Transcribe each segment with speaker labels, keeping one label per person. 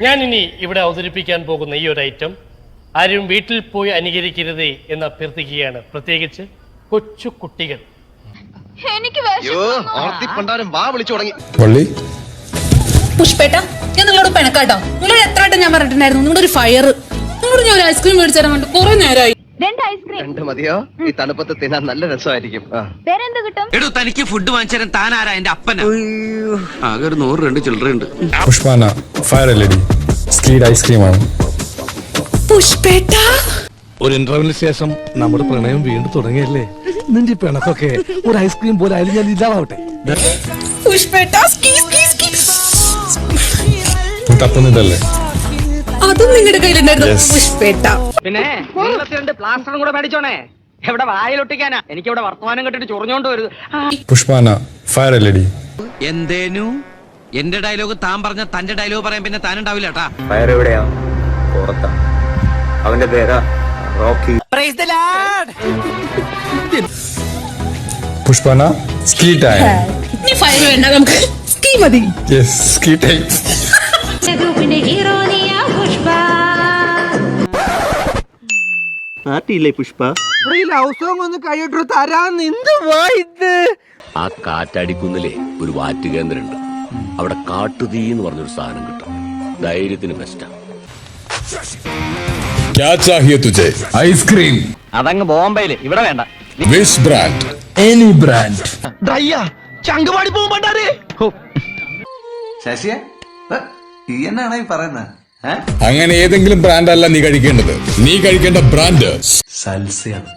Speaker 1: ഞാനിനി ഇവിടെ അവതരിപ്പിക്കാൻ പോകുന്ന ഈ ഒരു ഐറ്റം ആരും വീട്ടിൽ പോയി അനുകരിക്കരുതേ എന്ന് അഭ്യർത്ഥിക്കുകയാണ്, പ്രത്യേകിച്ച് കൊച്ചു കുട്ടികൾ.
Speaker 2: പുഷ്പേട്ട, ഞാൻ നിങ്ങളോട് പിണക്കാട്ടോ. നിങ്ങളോട് എത്ര വട്ടം ഞാൻ പറഞ്ഞിട്ടുണ്ടായിരുന്നു നിങ്ങളുടെ ഒരു ഫയർ. നിങ്ങളോട് ഞാൻ ഒരു ഐസ്ക്രീം മേടിച്ചു തരാൻ വേണ്ടി കുറെ നേരമായി.
Speaker 3: രണ്ട് മതിയോ? ഈ തണുപ്പത്ത് തിന്നാൻ നല്ല രസമായിരിക്കും.
Speaker 4: എടോ, തനിക്ക് ഫുഡ് വാങ്ങിച്ചാൽ താനാരാ? എന്റെ അപ്പനാ. ആകെ ഒരു 100-2 ചില്ലറുണ്ട്.
Speaker 5: പുഷ്പാന ഫയർ എൽഇഡി സ്കീഡ് ഐസ്ക്രീമാണ്.
Speaker 2: പുഷ്പേട്ട,
Speaker 6: ഒരു ഇന്റർവ്യൂവിന് ശേഷം നമ്മുടെ പ്രണയം വീണ്ടും തുടങ്ങിയല്ലേ? നിന്റെ പിണക്കൊക്കെ ഒരു ഐസ്ക്രീം പോലെ ആയാലും ഞാൻ ഇല്ലാതാവട്ടെ.
Speaker 2: പുഷ്പേട്ട,
Speaker 5: തപ്പുന്നില്ലല്ലേ?
Speaker 2: അതും നിങ്ങളുടെ കയ്യിലുണ്ടായിരുന്നു പുഷ്പേട്ട.
Speaker 3: പിന്നെ പ്ലാസ്റ്ററും കൂടെ മേടിച്ചോണേ. എവിടെ വായിലൊട്ടിക്കാനാ? എനിക്ക് ഇവിടെ വർത്തമാനം കേട്ടിട്ട് ചൊറിഞ്ഞോണ്ട് വരുത്.
Speaker 5: പുഷ്പാന ഫയർ എൽഇഡി.
Speaker 4: എന്തേനു? എന്റെ ഡയലോഗ് താൻ പറഞ്ഞ തന്റെ ഡയലോഗ് പറയാൻ പിന്നെ താനുണ്ടാവില്ല കേട്ടാ.
Speaker 7: ഫയർ എവിടെയാ? പുറത്താ. അവന്റെ പേരാ റോക്കി.
Speaker 5: പുഷ്പാന സ്കീ ടൈം.
Speaker 2: ഇനി ഫയർ വേണ്ട, നമുക്ക് സ്കീ മതി.
Speaker 5: Yes, ski time.
Speaker 7: പുഷ്പ
Speaker 8: ആ കാറ്റടിക്കുന്നില്ലേ ഒരു വാറ്റ് കേന്ദ്രമുണ്ട്. അവിടെ കാട്ടുതീ എന്ന് പറഞ്ഞൊരു സാധനം കിട്ടും. ധൈര്യത്തിന് ബെസ്റ്റാ.
Speaker 5: क्या चाहिए तुझे? ഐസ്ക്രീം.
Speaker 3: അതങ്ങ് ബോംബെയില്, ഇവിടെ വേണ്ട.
Speaker 5: Which brand? Any brand.
Speaker 3: ചങ്കുപാടി പോകുമ്പോണ്ടാരേ.
Speaker 9: ശശിയെ ഈ എന്നാണ് ഈ പറയുന്നത്?
Speaker 5: അങ്ങനെ ഏതെങ്കിലും ബ്രാൻഡ് അല്ല നീ കഴിക്കേണ്ടത്. നീ കഴിക്കേണ്ട ബ്രാൻഡ്
Speaker 9: സൽസയാണ്.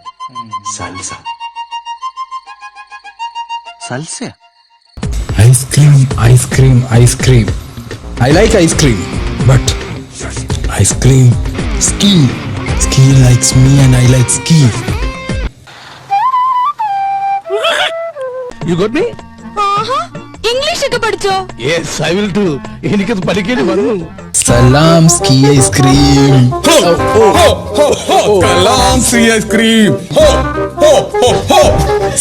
Speaker 9: Salsa Salsa
Speaker 5: ice cream. Ice cream. Ice cream. I like ice cream, but ice cream ski. Ski likes me and I like ski.
Speaker 6: You got me?
Speaker 2: English ഒക്കെ പഠിച്ചോ?
Speaker 6: Yes, I will do. എനിക്കത് പഠിക്കേണ്ടി വന്നു.
Speaker 5: സലാം സ്കീ ഐസ്ക്രീം. സലാം സ്കീ ഐസ്ക്രീം.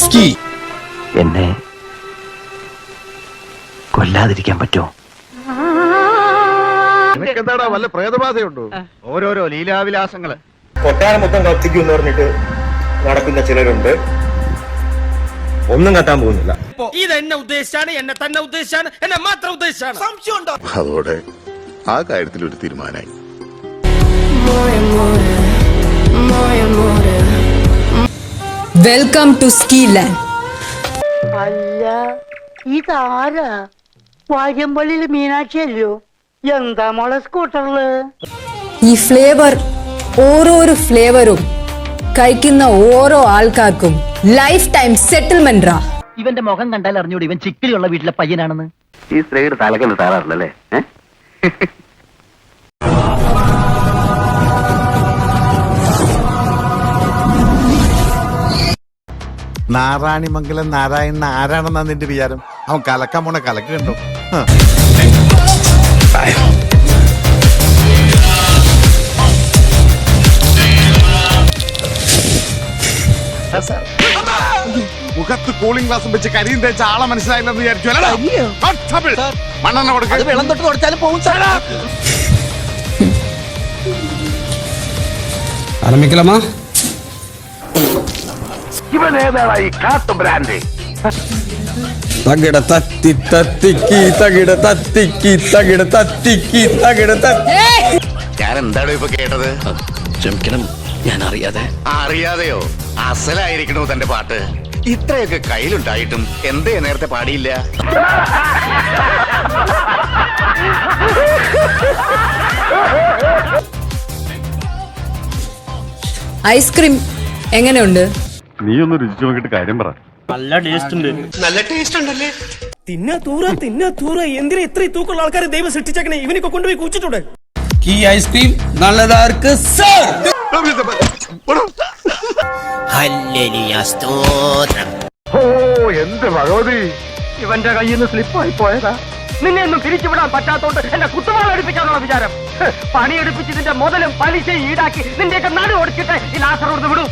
Speaker 5: സ്കീ.
Speaker 7: എന്നെ കൊല്ലാതിരിക്കാൻ പറ്റുമോ?
Speaker 6: നിനക്കെന്താടാ വല്ല പ്രേതബാധയുണ്ടോ?
Speaker 3: ഓരോരോ ലീലാവിലാസങ്ങള്.
Speaker 7: കൊട്ടാരം മൊത്തം കത്തിക്കും എന്ന് പറഞ്ഞിട്ട് നടക്കുന്ന ചിലരുണ്ട്. ഒന്നും കത്താൻ പോകുന്നില്ല.
Speaker 4: ഇതെന്നെ ഉദ്ദേശിച്ചാണ്, എന്നെ തന്നെ ഉദ്ദേശിച്ചാണ്, എന്നെ മാത്രം ഉദ്ദേശിച്ചാണ്. സംശയമുണ്ടോ?
Speaker 8: അതോടെ ആ കാര്യത്തിൽ ഒരു തീരുമാനമായി.
Speaker 2: Welcome to ski land.
Speaker 10: അല്ല, ഇതാരാ? വാര്യമ്പള്ളിയില് മീനാക്ഷിയല്ലോ. എന്താ മോളെ സ്കൂട്ടറില്?
Speaker 2: ഈ ഫ്ലേവർ, ഓരോരോ ഫ്ലേവറും കഴിക്കുന്ന ഓരോ ആൾക്കാർക്കും ലൈഫ് ടൈം സെറ്റിൽമെന്റ് റാ.
Speaker 3: ഇവന്റെ മുഖം കണ്ടാൽ അറിഞ്ഞൂടെ ഇവൻ ചിക്കിലുള്ള വീട്ടിലെ പയ്യനാണെന്ന്.
Speaker 7: ഈ സ്ത്രീയുടെ തലക്കല്ല താറാറില്ലല്ലേ?
Speaker 6: നാരായണിമംഗലം നാരായണൻ ആരാണെന്നാ നിന്റെ വിചാരം? അവൻ കലക്കാൻ പോണ കലക്ക് കണ്ടോ? മുഖത്ത് കൂളിംഗ് ഗ്ലാസും വെച്ച് കരിയും തേച്ച ആളെ മനസ്സിലായില്ലെന്ന് വിചാരിച്ചു. മണ്ണെണ്ണ കൊടുക്കുക.
Speaker 3: വെള്ളം തൊട്ട് തുടച്ചാലും പോകും.
Speaker 5: ആരംഭിക്കലാമാ.
Speaker 7: ഇവൻ ഏതാ ഈ കാട്ടു ബ്രാൻഡ്?
Speaker 5: തകിട തത്തി തത്തിക്കി തകിട തത്തിക്കി തകിട തത്തിക്കി തകിട തത്തി.
Speaker 8: ഞാൻ എന്താണോ ഇപ്പൊ കേട്ടത്?
Speaker 4: ക്ഷമിക്കണം, ഞാൻ അറിയാതെ.
Speaker 8: അറിയാതെയോ? അസലായിരിക്കണോ തന്റെ പാട്ട്? ഇത്രയൊക്കെ കയ്യിലുണ്ടായിട്ടും എന്തേ നേരത്തെ പാടിയില്ല?
Speaker 2: ഐസ്ക്രീം എങ്ങനെയുണ്ട്?
Speaker 6: നീ ഒന്ന് രുചിച്ചു നോക്കിട്ട് കാര്യം പറ.
Speaker 3: നല്ല ടേസ്റ്റ് ഉണ്ട്.
Speaker 4: നല്ല ടേസ്റ്റ് ഉണ്ടല്ലേ?
Speaker 1: തിന്നാ തൂറ എന്തിനാ ഇത്രയും തൂക്കമുള്ള ആൾക്കാരെ ദൈവം സൃഷ്ടിച്ചേക്കണേ? ഇവനൊക്കെ കൊണ്ടുപോയി കുച്ചിട്ടുണ്ട്.
Speaker 5: ഈ ഐസ്ക്രീം നല്ലതാ ഇருக்கு സർ.
Speaker 7: ഓ എന്ത് ഭഗവതി,
Speaker 3: ഇവന്റെ കയ്യിൽ നിന്ന് സ്ലിപ്പായി പോയതാ. നിന്നെ ഒന്നും പിരിച്ചുവിടാൻ പറ്റാത്തോണ്ട് എന്നെ കുത്തുവാൾ എടുപ്പിക്കാനുള്ള വിചാരം. പണിയെടുപ്പിച്ച് ഇതിന്റെ മുതലും പലിശയും ഈടാക്കി നിന്റെയൊക്കെ നടു ഓടിച്ചിട്ട് ഈ ലാസർ വിടും.